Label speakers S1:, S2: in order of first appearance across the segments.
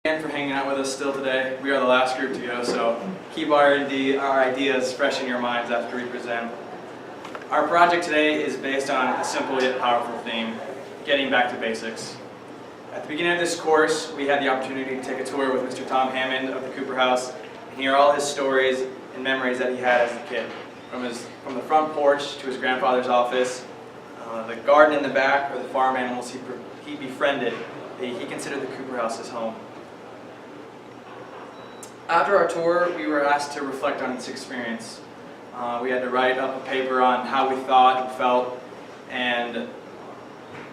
S1: And for hanging out with us still today. We are the last group to go, so keep our ideas fresh in your minds after we present. Our project today is based on a simple yet powerful theme, getting back to basics. At the beginning of this course, we had the opportunity to take a tour with Mr. Tom Hammond of the Cooper House and hear all his stories and memories that he had as a kid. From the front porch to his grandfather's office, the garden in the back, or the farm animals he befriended, he considered the Cooper House his home. After our tour, we were asked to reflect on this experience. We had to write up a paper on how we thought and felt, and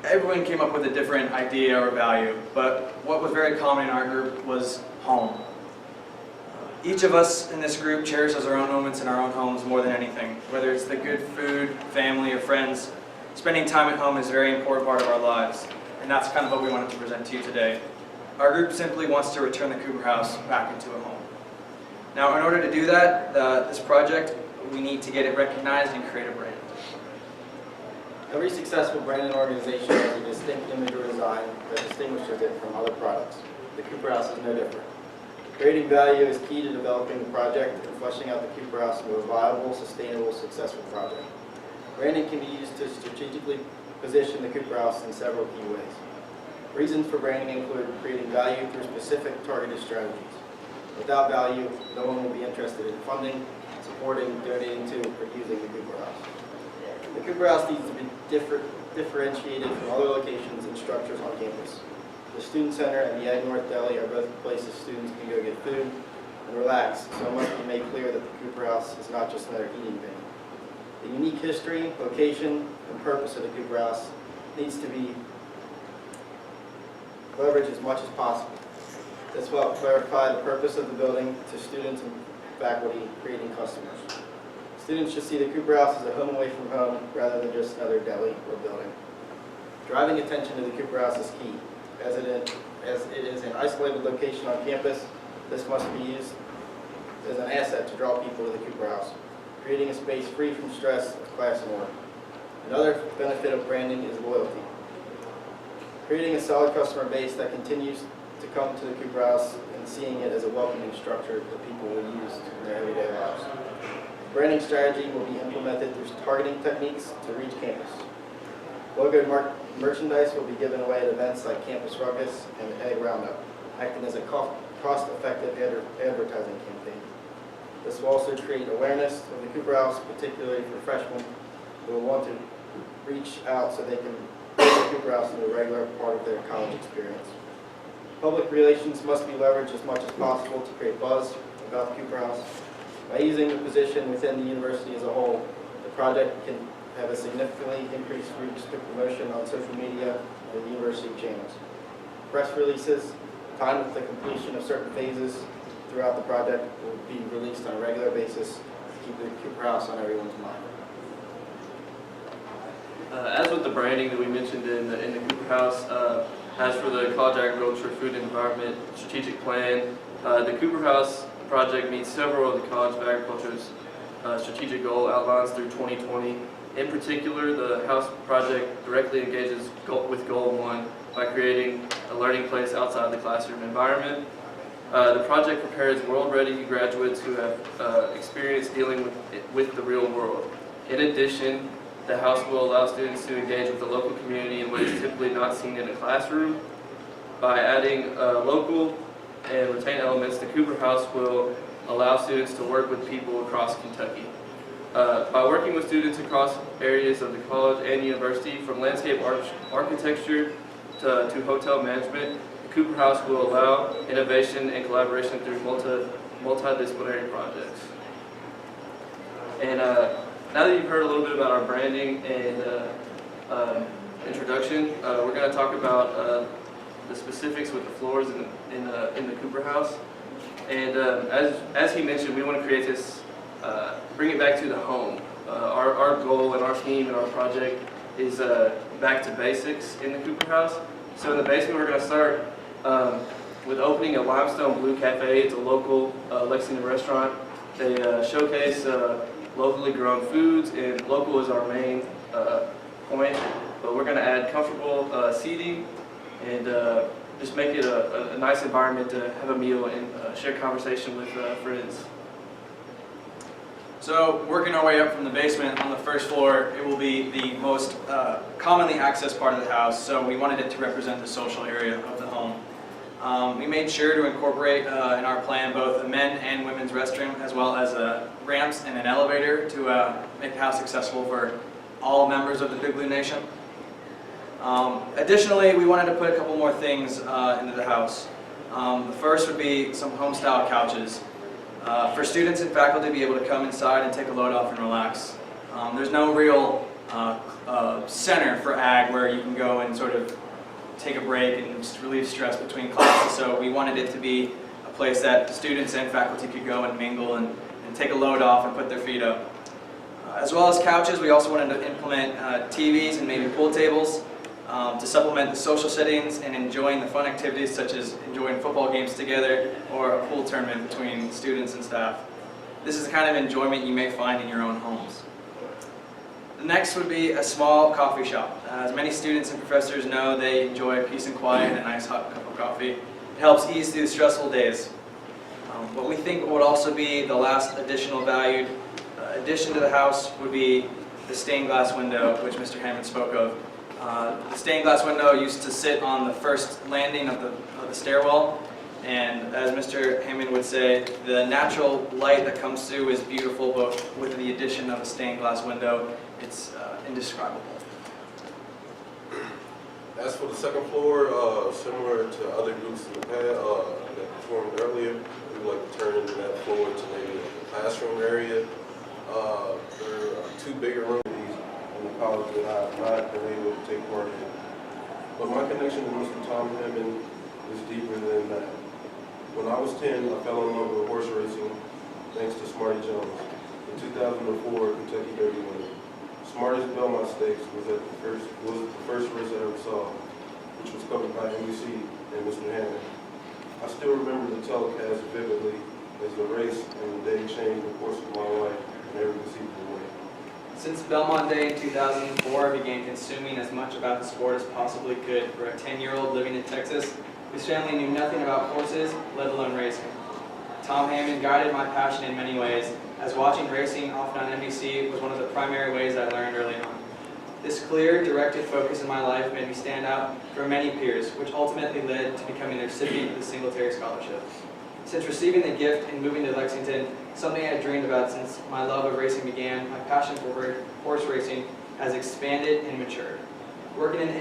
S1: everyone came up with a different idea or value, but what was very common in our group was home. Each of us in this group cherishes our own moments in our own homes more than anything. Whether it's the good food, family, or friends, spending time at home is a very important part of our lives, and that's kind of what we wanted to present to you today. Our group simply wants to return the Cooper House back into a home. Now, in order to do that, this project, we need to get it recognized and create a brand.
S2: Every successful branded organization has a distinct image or design that distinguishes it from other products. The Cooper House is no different. Creating value is key to developing the project and fleshing out the Cooper House into a viable, sustainable, successful project. Branding can be used to strategically position the Cooper House in several key ways. Reasons for branding include creating value through specific targeted strategies. Without value, no one will be interested in funding, supporting, donating to, or using the Cooper House. The Cooper House needs to be differentiated from other locations and structures on campus. The Student Center and the Ag North Deli are both places students can go get food and relax, so it must be made clear that the Cooper House is not just another eating venue. The unique history, location, and purpose of the Cooper House needs to be leveraged as much as possible. This will help clarify the purpose of the building to students and faculty, creating customers. Students should see the Cooper House as a home away from home rather than just another deli or building. Driving attention to the Cooper House is key. As it is an isolated location on campus, this must be used as an asset to draw people to the Cooper House, creating a space free from stress of class and work. Another benefit of branding is loyalty. Creating a solid customer base that continues to come to the Cooper House and seeing it as a welcoming structure that people will use in their everyday lives. Branding strategy will be implemented through targeting techniques to reach campus. Logo merchandise will be given away at events like Campus Ruckus and the Egg Roundup, acting as a cost-effective advertising campaign. This will also create awareness of the Cooper House, particularly for freshmen who will want to reach out so they can make the Cooper House into a regular part of their college experience. Public relations must be leveraged as much as possible to create buzz about the Cooper House. By using the position within the university as a whole, the project can have a significantly increased reach to promotion on social media and the university channels. Press releases, timed with the completion of certain phases throughout the project, will be released on a regular basis to keep the Cooper House on everyone's mind.
S3: As with the branding that we mentioned in the Cooper House, as for the College Agriculture, Food and Environment Strategic Plan, the Cooper House project meets several of the College of Agriculture's strategic goal outlines through 2020. In particular, the House project directly engages with Goal 1 by creating a learning place outside the classroom environment. The project prepares world-ready graduates who have experience dealing with the real world. In addition, the House will allow students to engage with the local community in ways typically not seen in a classroom. By adding local and retained elements, the Cooper House will allow students to work with people across Kentucky. By working with students across areas of the college and university, from landscape architecture to hotel management, the Cooper House will allow innovation and collaboration through multidisciplinary projects. And now that you've heard a little bit about our branding and introduction, we're going to talk about the specifics with the floors in the Cooper House. And as he mentioned, we want to create this, bring it back to the home. Our goal and our team and our project is back to basics in the Cooper House. So in the basement, we're going to start with opening a Limestone Blue Cafe. It's a local Lexington restaurant. They showcase locally grown foods, and local is our main point. But we're going to add comfortable seating and just make it a nice environment to have a meal and share conversation with friends.
S1: So working our way up from the basement on the first floor, it will be the most commonly accessed part of the house, so we wanted it to represent the social area of the home. We made sure to incorporate in our plan both a men and women's restroom, as well as ramps and an elevator to make the house accessible for all members of the Big Blue Nation. Additionally, we wanted to put a couple more things into the house. The first would be some home-style couches. For students and faculty to be able to come inside and take a load off and relax. There's no real center for ag where you can go and sort of take a break and just relieve stress between classes, so we wanted it to be a place that students and faculty could go and mingle and take a load off and put their feet up. As well as couches, we also wanted to implement TVs and maybe pool tables to supplement the social settings and enjoying the fun activities such as enjoying football games together or a pool tournament between students and staff. This is the kind of enjoyment you may find in your own homes. The next would be a small coffee shop. As many students and professors know, they enjoy peace and quiet and a nice hot cup of coffee. It helps ease through stressful days. What we think would also be the last additional valued addition to the house would be the stained glass window, which Mr. Hammond spoke of. The stained glass window used to sit on the first landing of the stairwell, and as Mr. Hammond would say, the natural light that comes through is beautiful, but with the addition of a stained glass window, it's indescribable.
S4: As for the second floor, similar to other groups in the past that performed earlier, we would like to turn into that floor to maybe a classroom area. There are two bigger rooms in the college that I have not been able to take part in. But my connection to Mr. Tom Hammond is deeper than that. When I was 10, I fell in love with horse racing thanks to Smarty Jones. In 2004, Kentucky Derby winner. Smarty's Belmont Stakes was the first race I ever saw, which was covered by NBC and Mr. Hammond. I still remember the telecast vividly as the race and the day changed the course of my life in every conceivable way.
S1: Since Belmont Day in 2004, I began consuming as much about the sport as possibly could. For a 10-year-old living in Texas, his family knew nothing about horses, let alone racing. Tom Hammond guided my passion in many ways, as watching racing often on NBC was one of the primary ways I learned early on. This clear, directed focus in my life made me stand out from many peers, which ultimately led to becoming the recipient of the Singletary Scholarship. Since receiving the gift and moving to Lexington, something I had dreamed about since my love of racing began, my passion for horse racing has expanded and matured. Working in the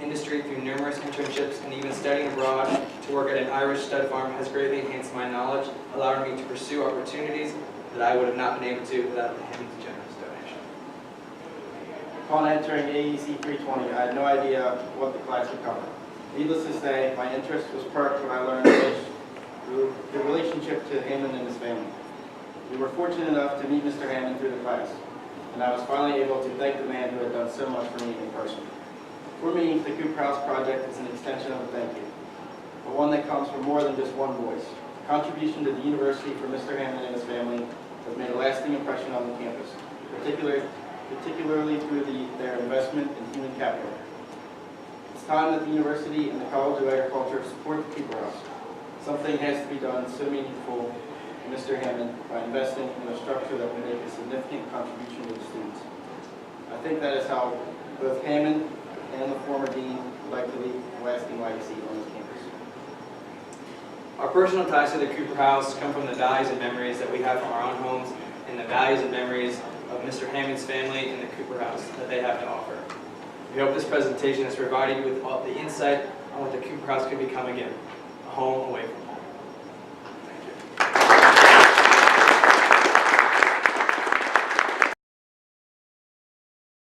S1: industry through numerous internships and even studying abroad to work at an Irish stud farm has greatly enhanced my knowledge, allowing me to pursue opportunities that I would have not been able to without the Hammond's generous donation.
S2: Upon entering AEC 320, I had no idea what the class would cover. Needless to say, my interest was sparked when I learned the relationship to Hammond and his family. We were fortunate enough to meet Mr. Hammond through the class, and I was finally able to thank the man who had done so much for me in person. For me, the Cooper House project is an extension of a thank you, but one that comes from more than just one voice. The contribution to the university for Mr. Hammond and his family has made a lasting impression on the campus, particularly through their investment in human capital. It's time that the university and the College of Agriculture support the Cooper House. Something has to be done so meaningful to Mr. Hammond by investing in a structure that will make a significant contribution to the students. I think that is how both Hammond and the former dean would like to leave a lasting legacy on this campus.
S1: Our personal ties to the Cooper House come from the values and memories that we have from our own homes and the values and memories of Mr. Hammond's family and the Cooper House that they have to offer. We hope this presentation has provided you with all the insight on what the Cooper House could become again, a home away from home.